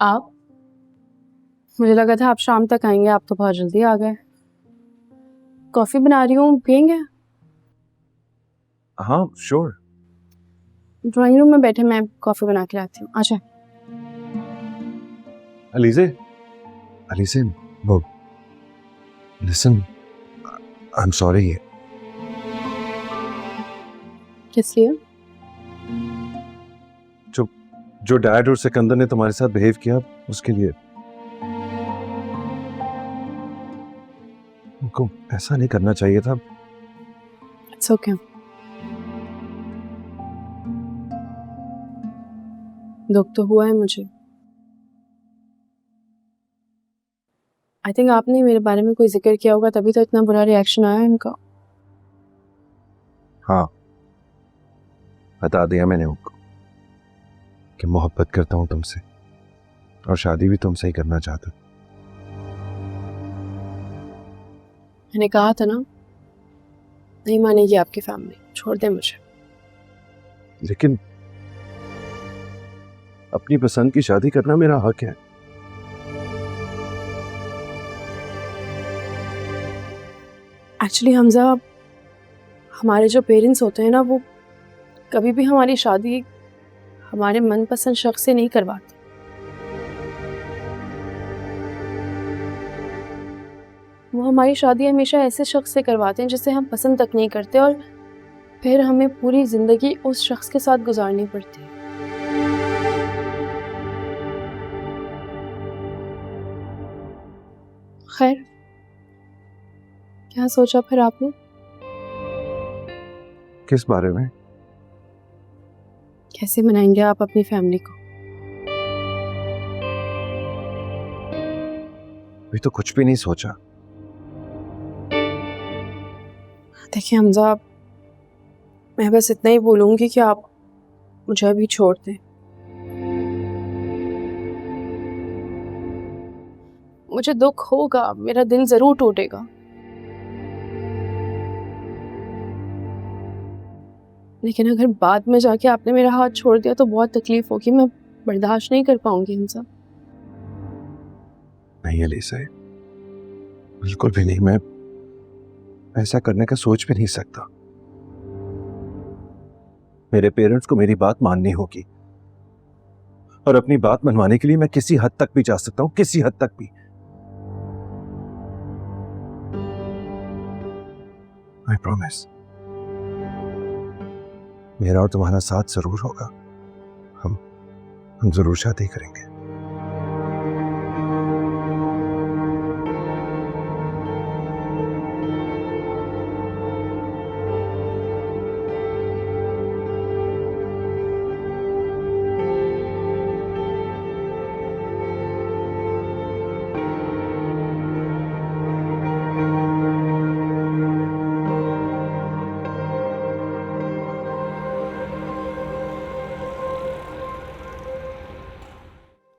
आप? मुझे लगा था आप शाम तक आएंगे, आप तो बहुत जल्दी आ गए। कॉफी बना रही हूँ, पियेंगे? हाँ श्योर। ड्राइंग रूम में बैठे, मैं कॉफी बना के लाती हूँ। अच्छा। अलीज़े, अलीज़े, वो लिसन, आई एम सॉरी। किस लिए? जो डैड और सिकंदर ने तुम्हारे साथ बिहेव किया उसके लिए। उनको ऐसा नहीं करना चाहिए था। It's okay. दुख तो हुआ है मुझे। आई थिंक आपने मेरे बारे में कोई जिक्र किया होगा, तभी तो इतना बुरा रिएक्शन आया इनका। हाँ, बता दिया मैंने उनको कि मोहब्बत करता हूं तुमसे और शादी भी तुमसे ही करना चाहता। मैंने कहा था ना, नहीं मानेगी आपकी फैमिली, छोड़ दे मुझे। लेकिन अपनी पसंद की शादी करना मेरा हक है। एक्चुअली हमजा, हमारे जो पेरेंट्स होते हैं ना, वो कभी भी हमारी शादी हमारे मनपसंद शख्स से नहीं करवाते। वो हमारी शादी हमेशा ऐसे शख्स से करवाते हैं जिसे हम पसंद तक नहीं करते, और फिर हमें पूरी जिंदगी उस शख्स के साथ गुजारनी पड़ती है। खैर, क्या सोचा फिर आपने? किस बारे में? कैसे मनाएंगे आप अपनी फैमिली को? अभी तो कुछ भी नहीं सोचा। देखिए हमजा, मैं बस इतना ही बोलूंगी कि आप मुझे अभी छोड़ दें। मुझे दुख होगा, मेरा दिल जरूर टूटेगा, लेकिन अगर बाद में जाके आपने मेरा हाथ छोड़ दिया तो बहुत तकलीफ होगी, मैं बर्दाश्त नहीं कर पाऊंगी हमजा। नहीं अलीज़ा, बिल्कुल भी नहीं। मैं ऐसा करने का सोच भी नहीं सकता। मेरे पेरेंट्स को मेरी बात माननी होगी, और अपनी बात मनवाने के लिए मैं किसी हद तक भी जा सकता हूं, किसी हद तक भी। आई प्रॉमिस, मेरा और तुम्हारा साथ जरूर होगा। हम जरूर शादी करेंगे।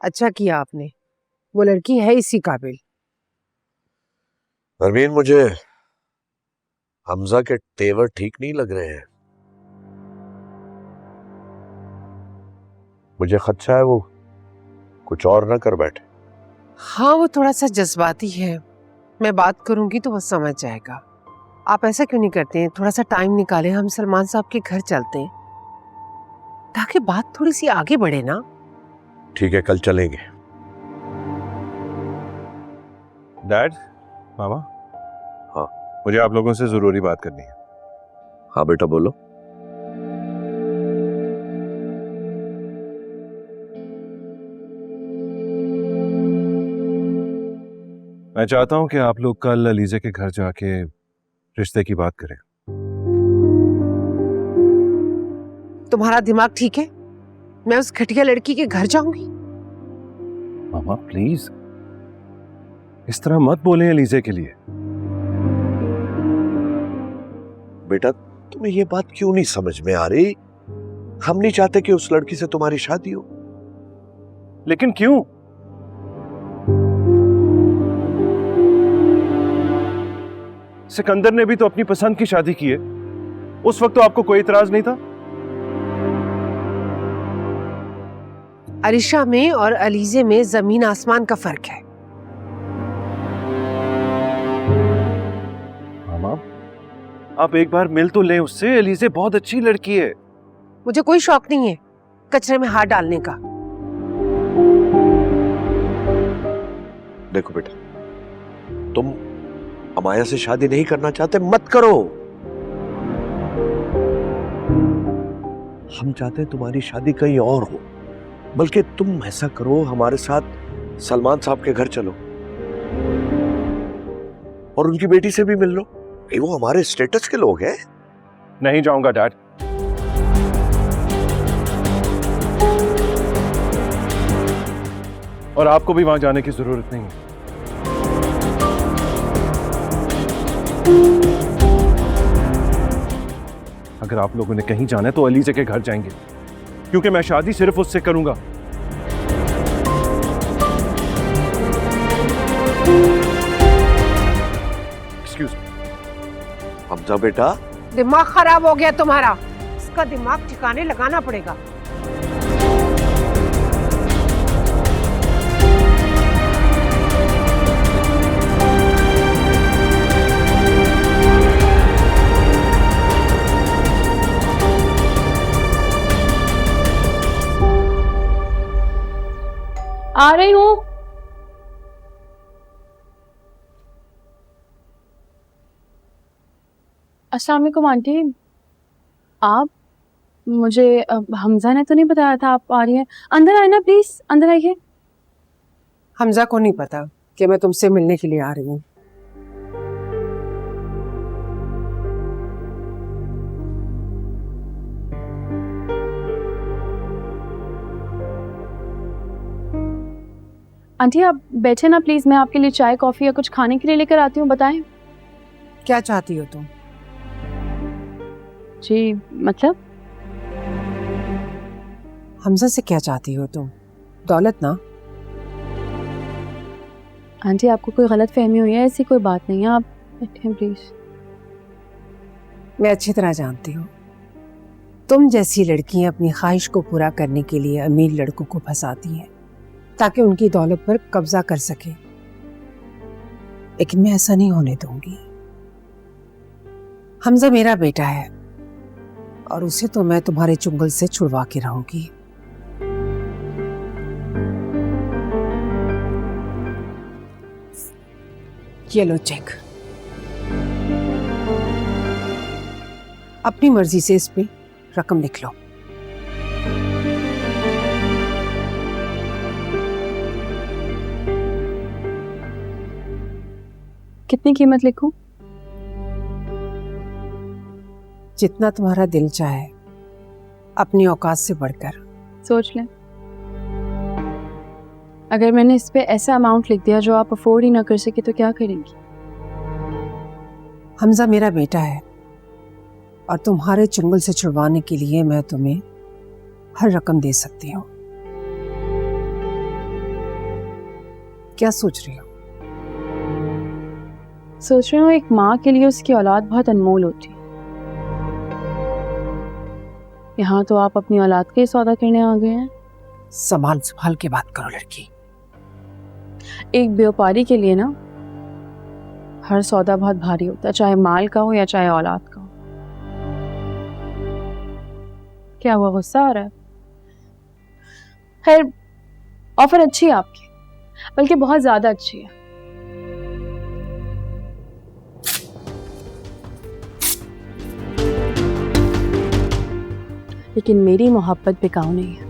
अच्छा किया आपने, वो लड़की है इसी काबिल। परवीन, मुझे हमजा के तेवर ठीक नहीं लग रहे हैं। मुझे खदशा है वो कुछ और ना कर बैठे। हाँ, वो थोड़ा सा जज्बाती है, मैं बात करूंगी तो वो समझ जाएगा। आप ऐसा क्यों नहीं करते हैं, थोड़ा सा टाइम निकालें, हम सलमान साहब के घर चलते हैं ताकि बात थोड़ी सी आगे बढ़े ना। ठीक है, कल चलेंगे। डैड, मामा, हाँ। मुझे आप लोगों से जरूरी बात करनी है। हाँ बेटा, बोलो। मैं चाहता हूं कि आप लोग कल अलीज़े के घर जाके रिश्ते की बात करें। तुम्हारा दिमाग ठीक है? मैं उस घटिया लड़की के घर जाऊंगी? मामा प्लीज, इस तरह मत बोलें अलीज़े के लिए। बेटा, तुम्हें ये बात क्यों नहीं समझ में आ रही? हम नहीं चाहते कि उस लड़की से तुम्हारी शादी हो। लेकिन क्यों? सिकंदर ने भी तो अपनी पसंद की शादी की है, उस वक्त तो आपको कोई इतराज नहीं था। अरिशा में और अलीजे में जमीन आसमान का फर्क है। मामा, आप एक बार मिल तो लें उससे। एलिजे बहुत अच्छी लड़की है। मुझे कोई शौक नहीं है कचरे में हाथ डालने का। देखो बेटा, तुम अमाया से शादी नहीं करना चाहते, मत करो। हम चाहते हैं तुम्हारी शादी कहीं और हो। बल्कि तुम ऐसा करो, हमारे साथ सलमान साहब के घर चलो और उनकी बेटी से भी मिल लो। वो हमारे स्टेटस के लोग हैं। नहीं जाऊंगा डैड। और आपको भी वहां जाने की जरूरत नहीं है। अगर आप लोगों ने कहीं जाना है तो अलीजे के घर जाएंगे, क्योंकि मैं शादी सिर्फ उससे करूंगा। Excuse me. हमजा बेटा, दिमाग खराब हो गया तुम्हारा। इसका दिमाग ठिकाने लगाना पड़ेगा। आ रही हूँ। अस्सलाम वालेकुम आंटी। आप मुझे हमजा ने तो नहीं बताया था आप आ रही हैं। अंदर आए ना प्लीज, अंदर आइए। हमजा को नहीं पता कि मैं तुमसे मिलने के लिए आ रही हूँ। आंटी आप बैठे ना प्लीज, मैं आपके लिए चाय कॉफी या कुछ खाने के लिए लेकर आती हूँ। बताएं। क्या चाहती हो तुम? जी मतलब हमजा से क्या चाहती हो तुम? दौलत ना? आंटी आपको कोई गलत फहमी हुई है? ऐसी कोई बात नहीं है, आप बैठें प्लीज। मैं अच्छी तरह जानती हूँ तुम जैसी लड़कियां अपनी ख्वाहिश को पूरा करने के लिए अमीर लड़कों को फंसाती हैं ताकि उनकी दौलत पर कब्जा कर सके, लेकिन मैं ऐसा नहीं होने दूंगी। हमजा मेरा बेटा है और उसे तो मैं तुम्हारे चुंगल से छुड़वा के रहूंगी। ये लो चेक। अपनी मर्जी से इस पे रकम लिख लो। कितनी कीमत लिखूं? जितना तुम्हारा दिल चाहे, अपनी औकात से बढ़कर। सोच लें। अगर मैंने इस पे ऐसा अमाउंट लिख दिया जो आप अफोर्ड ही ना कर सके तो क्या करेंगी? हमजा मेरा बेटा है और तुम्हारे चंगुल से छुड़वाने के लिए मैं तुम्हें हर रकम दे सकती हूँ। क्या सोच रही हो? सोच रही हूँ एक माँ के लिए उसकी औलाद बहुत अनमोल होती है। यहाँ तो आप अपनी औलाद का ही सौदा करने आ गए हैं। संभाल संभाल के बात करो लड़की। एक व्यापारी के लिए ना हर सौदा बहुत भारी होता है, चाहे माल का हो या चाहे औलाद का हो। क्या हुआ, गुस्सा आ रहा है? खैर, ऑफर अच्छी है आपकी, बल्कि बहुत ज्यादा अच्छी है। लेकिन मेरी मोहब्बत बिकाऊ नहीं है।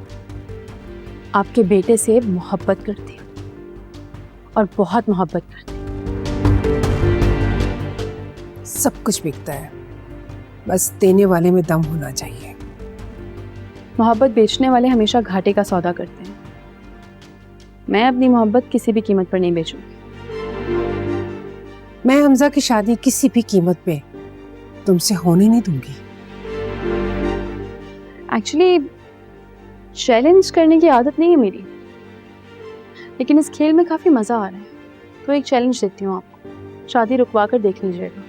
आपके बेटे से मोहब्बत करती हूँ और बहुत मोहब्बत करती हूँ। सब कुछ बिकता है, बस देने वाले में दम होना चाहिए। मोहब्बत बेचने वाले हमेशा घाटे का सौदा करते हैं। मैं अपनी मोहब्बत किसी भी कीमत पर नहीं बेचूंगी। मैं हमजा की शादी किसी भी कीमत पे तुमसे होने नहीं दूंगी। एक्चुअली चैलेंज करने की आदत नहीं है मेरी, लेकिन इस खेल में काफी मजा आ रहा है, तो एक चैलेंज देती हूँ आपको। शादी रुकवा कर देख लीजिएगा,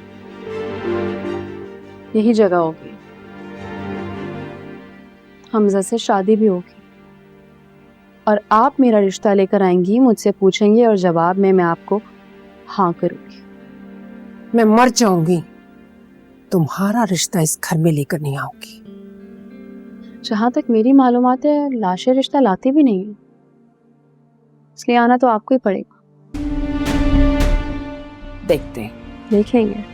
यही जगह होगी। हमजा से शादी भी होगी और आप मेरा रिश्ता लेकर आएंगी, मुझसे पूछेंगे और जवाब में मैं आपको हाँ करूंगी। मैं मर जाऊंगी, तुम्हारा रिश्ता इस घर में लेकर नहीं आऊंगी। जहां तक मेरी मालूमात है लाशें रिश्ता लाती भी नहीं है, इसलिए आना तो आपको ही पड़ेगा। देखते हैं। देखेंगे।